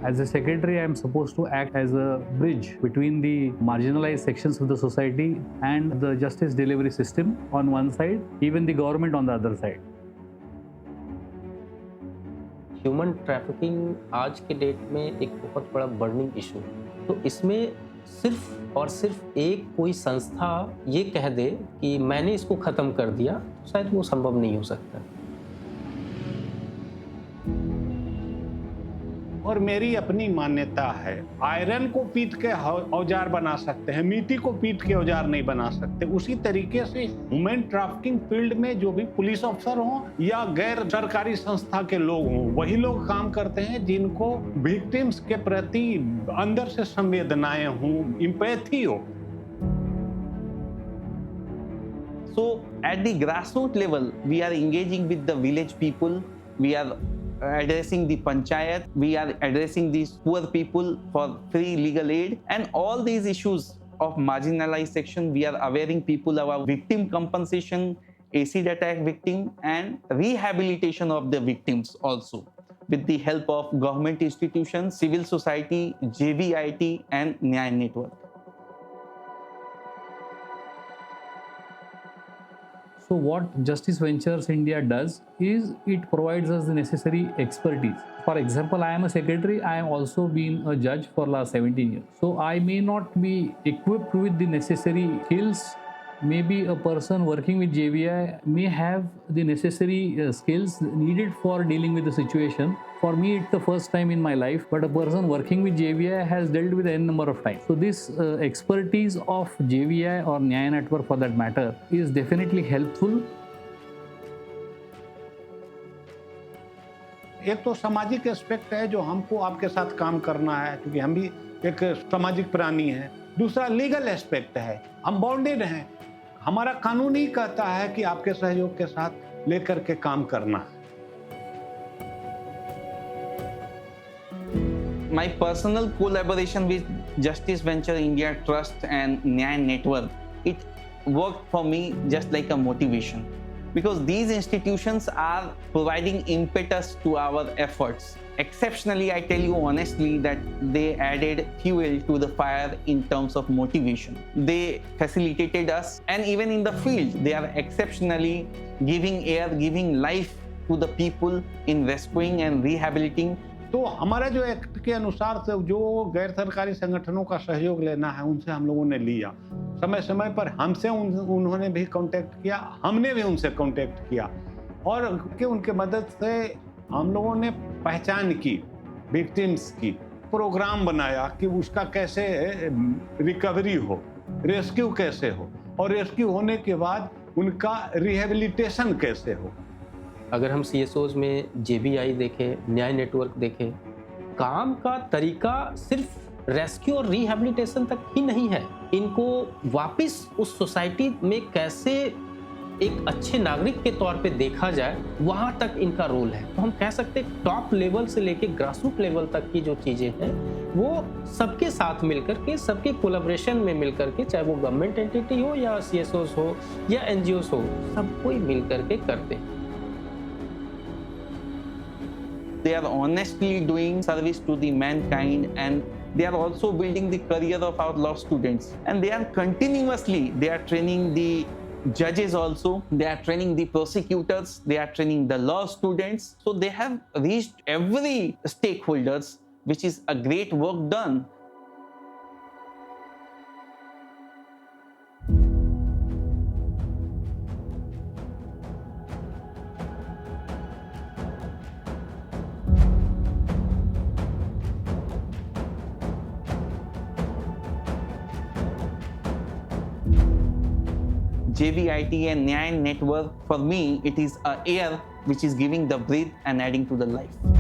As a secretary, I am supposed to act as a bridge between the marginalized sections of the society and the justice delivery system on one side, even the government on the other side. Human trafficking आज के date में एक बहुत बड़ा burning issue है। तो इसमें सिर्फ और सिर्फ एक कोई संस्था ये कह दे कि मैंने इसको ख़त्म कर दिया, तो शायद वो संभव नहीं हो सकता। और मेरी अपनी मान्यता है, आयरन को पीट के औजार बना सकते हैं, मिट्टी को पीट के औजार नहीं बना सकते। उसी तरीके से ह्यूमन ट्रैफिकिंग फील्ड में जो भी पुलिस अफसर हों या गैर सरकारी संस्था के लोग हों, वही लोग काम करते हैं जिनको विक्टिम्स के प्रति अंदर से संवेदनाएं हों, एम्पैथी हो। So at the grassroots level, we are engaging with the village people. We are addressing the panchayat, we are addressing these poor people for free legal aid, and all these issues of marginalized section, we are awareing people about victim compensation, acid attack victim, and rehabilitation of the victims also, with the help of government institutions, civil society, JVIT, and Nyay Network. So what Justice Ventures India does is it provides us the necessary expertise. For example, I am a secretary. I am also been a judge for last 17 years. So I may not be equipped with the necessary skills. Maybe a person working with JVI may have the necessary skills needed for dealing with the situation. For me, it's the first time in my life, but a person working with JVI has dealt with n number of times. So this expertise of JVI or Nyay Network for that matter is definitely helpful. एक तो सामाजिक aspect है जो हमको आपके साथ काम करना है, क्योंकि हम भी एक सामाजिक प्राणी हैं। दूसरा लीगल एस्पेक्ट है, हम बॉन्डेड हैं, हमारा कानून ही कहता है कि आपके सहयोग के साथ लेकर के काम करना है। My personal collaboration with Justice Venture India Trust and Nyay Network, it worked for me just like a motivation, because these institutions are providing impetus to our efforts. Exceptionally, I tell you honestly that they added fuel to the fire in terms of motivation. They facilitated us, and even in the field, they are exceptionally giving air, giving life to the people in rescuing and rehabilitating. तो हमारा जो act के अनुसार से जो गैर सरकारी संगठनों का सहयोग लेना है, उनसे हम लोगों ने लिया। समय समय पर हमसे उन्होंने भी कांटेक्ट किया, हमने भी उनसे कांटेक्ट किया, और उनके मदद से हम लोगों ने पहचान की विक्टिम्स की, प्रोग्राम बनाया कि उसका कैसे रिकवरी हो, रेस्क्यू कैसे हो, और रेस्क्यू होने के बाद उनका रिहेबिलिटेशन कैसे हो। अगर हम CSOs में JBI देखें, न्याय नेटवर्क देखें, काम का तरीका सिर्फ रेस्क्यू और रिहेबिलिटेशन तक ही नहीं है। इनको वापस उस सोसाइटी में कैसे एक अच्छे नागरिक के तौर पे देखा जाए, वहाँ तक इनका रोल है। तो हम कह सकते हैं टॉप लेवल से लेके ग्रासरूट लेवल तक की जो चीज़ें हैं, वो सबके साथ मिलकर के, सबके कोलैबोरेशन में मिलकर के, चाहे वो गवर्नमेंट एंटिटी हो या CSOs हो या NGOs हो, सब कोई मिलकर के करते हैं। They are honestly doing service to the mankind, and they are also building the career of our law students, and they are continuously, they are training the judges also, they are training the prosecutors, they are training the law students. So they have reached every stakeholders, which is a great work done. JVIT and Nyay Network, for me, it is a air which is giving the breath and adding to the life.